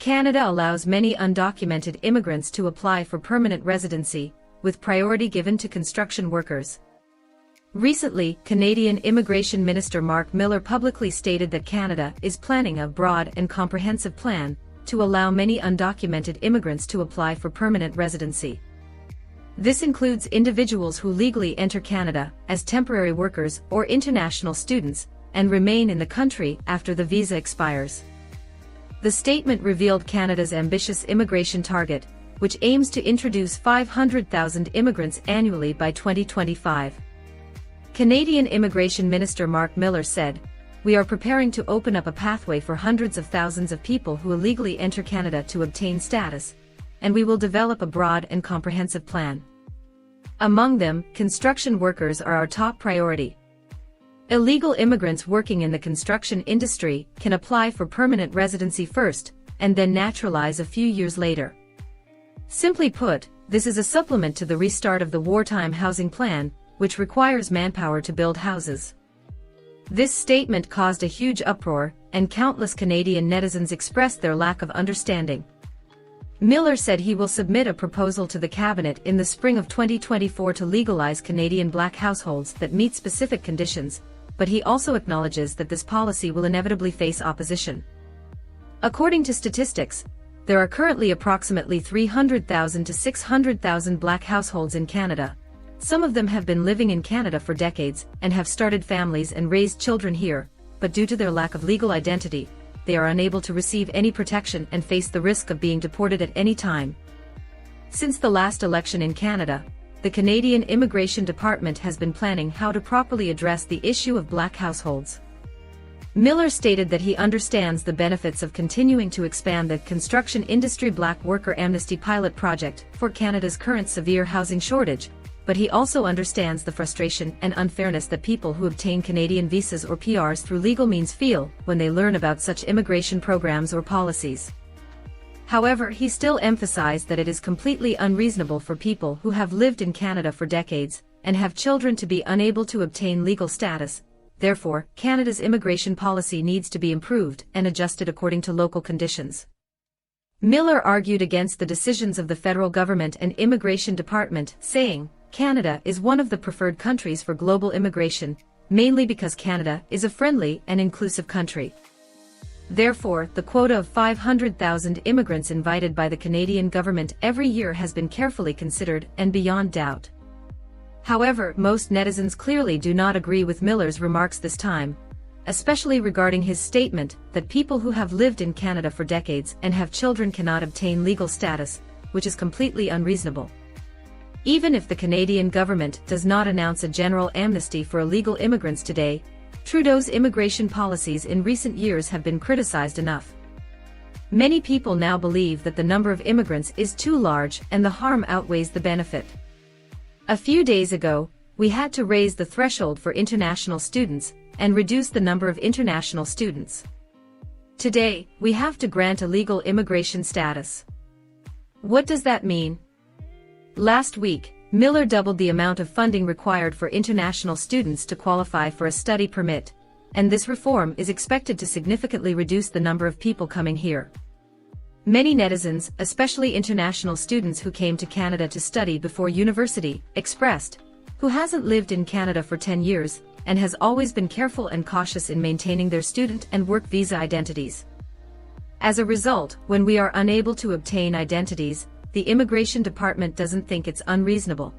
Canada allows many undocumented immigrants to apply for permanent residency, with priority given to construction workers. Recently, Canadian Immigration Minister Mark Miller publicly stated that Canada is planning a broad and comprehensive plan to allow many undocumented immigrants to apply for permanent residency. This includes individuals who legally enter Canada as temporary workers or international students and remain in the country after the visa expires. The statement revealed Canada's ambitious immigration target, which aims to introduce 500,000 immigrants annually by 2025. Canadian Immigration Minister Mark Miller said, "We are preparing to open up a pathway for hundreds of thousands of people who illegally enter Canada to obtain status, and we will develop a broad and comprehensive plan. Among them, construction workers are our top priority. Illegal immigrants working in the construction industry can apply for permanent residency first, and then naturalize a few years later. Simply put, this is a supplement to the restart of the wartime housing plan, which requires manpower to build houses." This statement caused a huge uproar, and countless Canadian netizens expressed their lack of understanding. Miller said he will submit a proposal to the cabinet in the spring of 2024 to legalize Canadian black households that meet specific conditions, but he also acknowledges that this policy will inevitably face opposition. According to statistics, there are currently approximately 300,000 to 600,000 black households in Canada. Some of them have been living in Canada for decades and have started families and raised children here, but due to their lack of legal identity, they are unable to receive any protection and face the risk of being deported at any time. Since the last election in Canada, the Canadian Immigration Department has been planning how to properly address the issue of black households. Miller stated that he understands the benefits of continuing to expand the construction industry black worker amnesty pilot project for Canada's current severe housing shortage, but he also understands the frustration and unfairness that people who obtain Canadian visas or PRs through legal means feel when they learn about such immigration programs or policies. However, he still emphasized that it is completely unreasonable for people who have lived in Canada for decades and have children to be unable to obtain legal status. Therefore, Canada's immigration policy needs to be improved and adjusted according to local conditions. Miller argued against the decisions of the federal government and Immigration Department, saying, "Canada is one of the preferred countries for global immigration, mainly because Canada is a friendly and inclusive country. Therefore, the quota of 500,000 immigrants invited by the Canadian government every year has been carefully considered and beyond doubt." However, most netizens clearly do not agree with Miller's remarks this time, especially regarding his statement that people who have lived in Canada for decades and have children cannot obtain legal status, which is completely unreasonable. Even if the Canadian government does not announce a general amnesty for illegal immigrants today, Trudeau's immigration policies in recent years have been criticized enough. Many people now believe that the number of immigrants is too large and the harm outweighs the benefit. A few days ago, we had to raise the threshold for international students and reduce the number of international students. Today, we have to grant a legal immigration status. What does that mean? Last week, Miller doubled the amount of funding required for international students to qualify for a study permit, and this reform is expected to significantly reduce the number of people coming here. Many netizens, especially international students who came to Canada to study before university, expressed, "Who hasn't lived in Canada for 10 years, and has always been careful and cautious in maintaining their student and work visa identities." As a result, when we are unable to obtain identities, the Immigration Department doesn't think it's unreasonable.